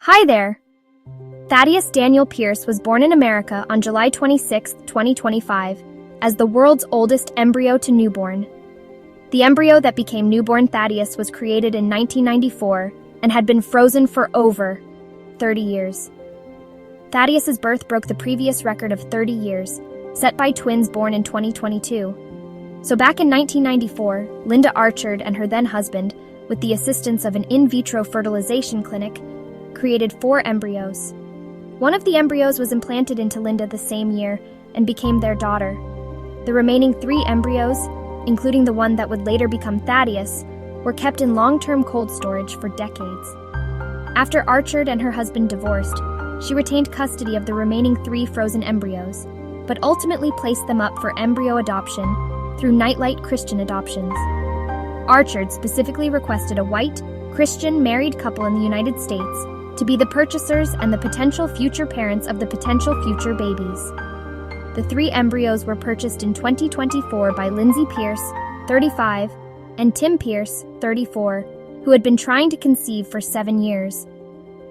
Hi there! Thaddeus Daniel Pierce was born in America on July 26, 2025, as the world's oldest embryo to newborn. The embryo that became newborn Thaddeus was created in 1994 and had been frozen for over 30 years. Thaddeus's birth broke the previous record of 30 years, set by twins born in 2022. So back in 1994, Linda Archard and her then-husband, with the assistance of an in vitro fertilization clinic, created 4 embryos. One of the embryos was implanted into Linda the same year and became their daughter. The remaining 3 embryos, including the one that would later become Thaddeus, were kept in long-term cold storage for decades. After Archard and her husband divorced, she retained custody of the remaining 3 frozen embryos, but ultimately placed them up for embryo adoption through Nightlight Christian Adoptions. Archard specifically requested a white, Christian married couple in the United States to be the purchasers and the potential future parents of the potential future babies. The 3 embryos were purchased in 2024 by Lindsay Pierce, 35, and Tim Pierce, 34, who had been trying to conceive for 7 years.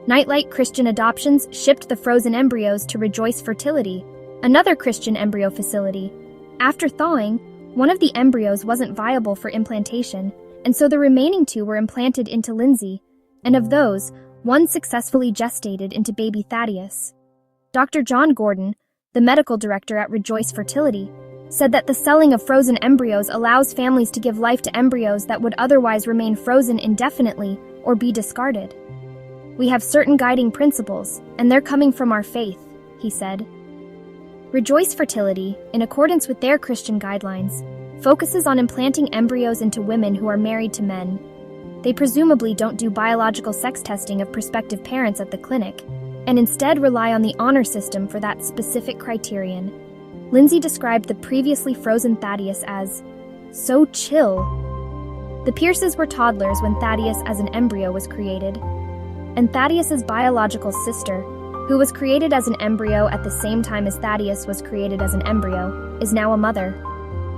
Nightlight Christian Adoptions shipped the frozen embryos to Rejoice Fertility, another Christian embryo facility. After thawing, one of the embryos wasn't viable for implantation, and so the remaining 2 were implanted into Lindsay, and of those, one successfully gestated into baby Thaddeus. Dr. John Gordon, the medical director at Rejoice Fertility, said that the selling of frozen embryos allows families to give life to embryos that would otherwise remain frozen indefinitely or be discarded. We have certain guiding principles, and they're coming from our faith, he said. Rejoice Fertility, in accordance with their Christian guidelines, focuses on implanting embryos into women who are married to men. They presumably don't do biological sex testing of prospective parents at the clinic, and instead rely on the honor system for that specific criterion. Lindsay described the previously frozen Thaddeus as so chill. The Pierces were toddlers when Thaddeus as an embryo was created, and Thaddeus's biological sister, who was created as an embryo at the same time as Thaddeus was created as an embryo, is now a mother.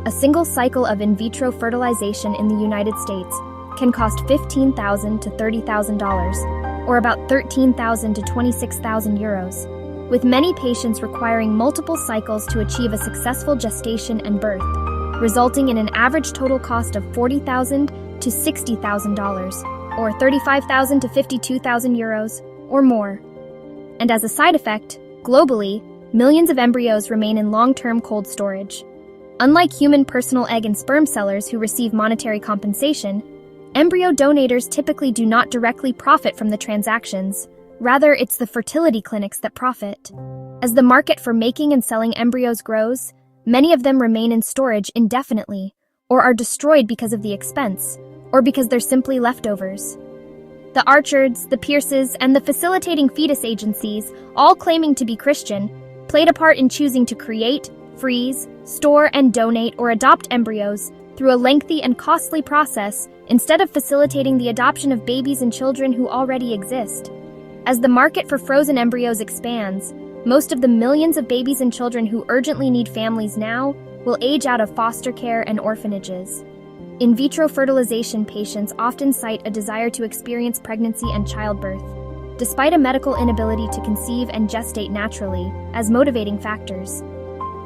A single cycle of in vitro fertilization in the United States can cost $15,000 to $30,000, or about $13,000 to €26,000, with many patients requiring multiple cycles to achieve a successful gestation and birth, resulting in an average total cost of $40,000 to $60,000, or $35,000 to €52,000, or more. And as a side effect, globally, millions of embryos remain in long-term cold storage. Unlike human personal egg and sperm sellers who receive monetary compensation, embryo donators typically do not directly profit from the transactions. Rather, it's the fertility clinics that profit. As the market for making and selling embryos grows, many of them remain in storage indefinitely, or are destroyed because of the expense, or because they're simply leftovers. The Archards, the Pierces, and the facilitating fetus agencies, all claiming to be Christian, played a part in choosing to create, freeze, store, and donate or adopt embryos through a lengthy and costly process instead of facilitating the adoption of babies and children who already exist. As the market for frozen embryos expands, most of the millions of babies and children who urgently need families now will age out of foster care and orphanages. In vitro fertilization patients often cite a desire to experience pregnancy and childbirth, despite a medical inability to conceive and gestate naturally, as motivating factors.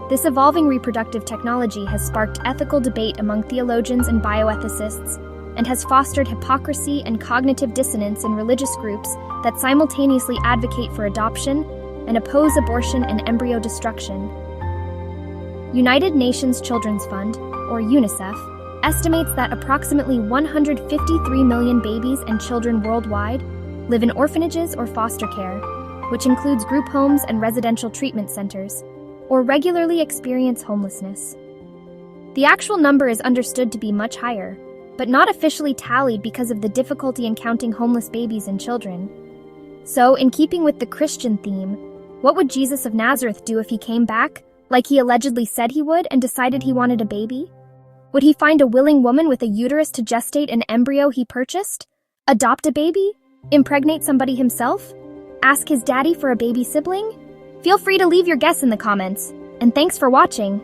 This evolving reproductive technology has sparked ethical debate among theologians and bioethicists, and has fostered hypocrisy and cognitive dissonance in religious groups that simultaneously advocate for adoption and oppose abortion and embryo destruction. United Nations Children's Fund, or UNICEF, estimates that approximately 153 million babies and children worldwide live in orphanages or foster care, which includes group homes and residential treatment centers, or regularly experience homelessness. The actual number is understood to be much higher, but not officially tallied because of the difficulty in counting homeless babies and children. So, in keeping with the Christian theme, what would Jesus of Nazareth do if he came back, like he allegedly said he would, and decided he wanted a baby? Would he find a willing woman with a uterus to gestate an embryo he purchased? Adopt a baby? Impregnate somebody himself? Ask his daddy for a baby sibling? Feel free to leave your guess in the comments, and thanks for watching.